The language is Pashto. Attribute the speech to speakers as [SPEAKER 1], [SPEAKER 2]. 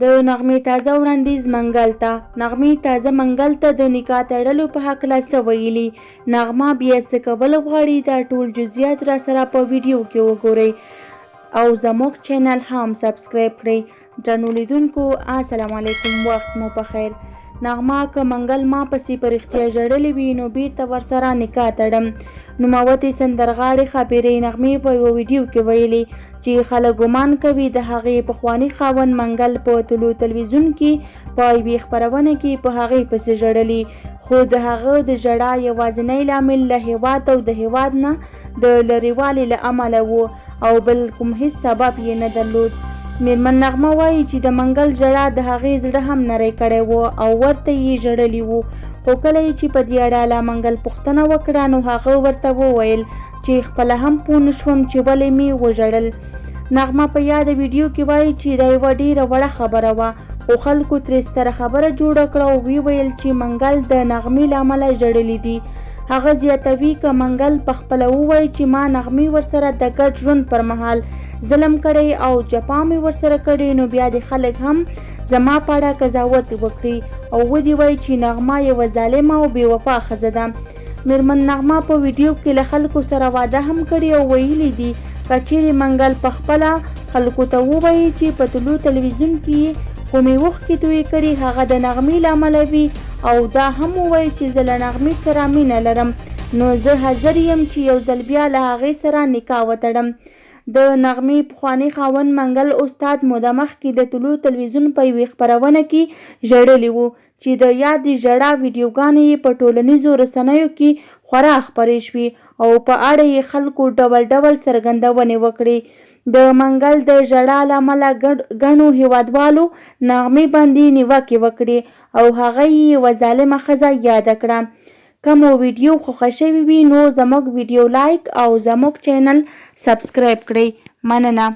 [SPEAKER 1] د نغمې تازه وړاندیز منګل ته. نغمې تازه منګل ته د نکاح تړلو په هکله څه ویلي؟ نغمه بیا څه کول غواړي؟ دا ټول جزئیات را سره په ویډیو کې وګورئ او زموږ چینل هم سبسکرایب کړئ. درنو لیدونکو السلام علیکم، وخت مو پخیر. نغمه که منګل ما پسې په رښتیا ژړلې وي نو بیرته ورسره نکاح تړم. نوموتې سندرغاړې ښاپیرۍ نغمې په یوه ویډیو کې ویلي چې خلک ګمان کوي د هغې پخواني خاوند منګل په طلوع تلویزیون کې په یوې خپرونه کې په هغې پسې ژړلي، خو د هغه د ژړا یوازینی لامل له هېواد او د هېواد نه د لرېوالي له امله و او بل کوم هیڅ سبب یې نه درلود. میرمن نغمه وایي چې د منګل ژړا د هغې زړه هم نری کړی و او ورته یې ژړلي وو، خو کله چې په دې اړه له منګل پوښتنه وکړه نو هغه ورته وویل چې خپله هم پوه نه شوم چې ولې مې وژړل. نغمه په یاده ویډیو کې وایي چې دا یوه ډېره وړه خبره وه، خو خلکو ترې ستره خبره جوړه کړه او ویل چې منګل د نغمې له امله ژړلی دی. هغه زیاتوي که منګل پخپله ووایي چې ما نغمې ورسره د ګډ ژوند پر مهال ظلم کړی او جفا مې ورسره کړې نو بیا دې خلک هم زما په اړه قضاوت وکړي او ودې وایي چې نغمه یوه ظالمه او بې وفا ښځه ده. میرمن نغمه په ویډیو کې له خلکو سره واده هم کړی او ویلي دي که چیرې منګل پخپله خلکو ته ووایي چې په طلوع تلویزیون کې کومې اوښکې تویې کړي هغه د نغمې له امله وي او دا هم ووایي چې زه له نغمې سره مینه لرم نو زه حاضر یم چې یو ځل بیا له هغې سره نکاح وتړم. د نغمې پخواني خاوند منګل استاد موده مخکې د طلوع تلویزیون په یوې خپرونه کې ژړلی و چې د یادې ژړا ویډیوګانې یې په ټولنیزو رسنیو کې خورا خپرې شوې او په اړه یې خلکو ډول ډول څرګندونې وکړې. د منګل د ژړا له امله ګڼو هیوادوالو نغمې باندې نیوکې وکړې او هغه یې یوه ظالمه ښځه یاده کړه. که مو ویډیو خوښه شوې وي نو زموږ ویډیو لایک او زموږ چینل سبسکرایب کړئ. مننه.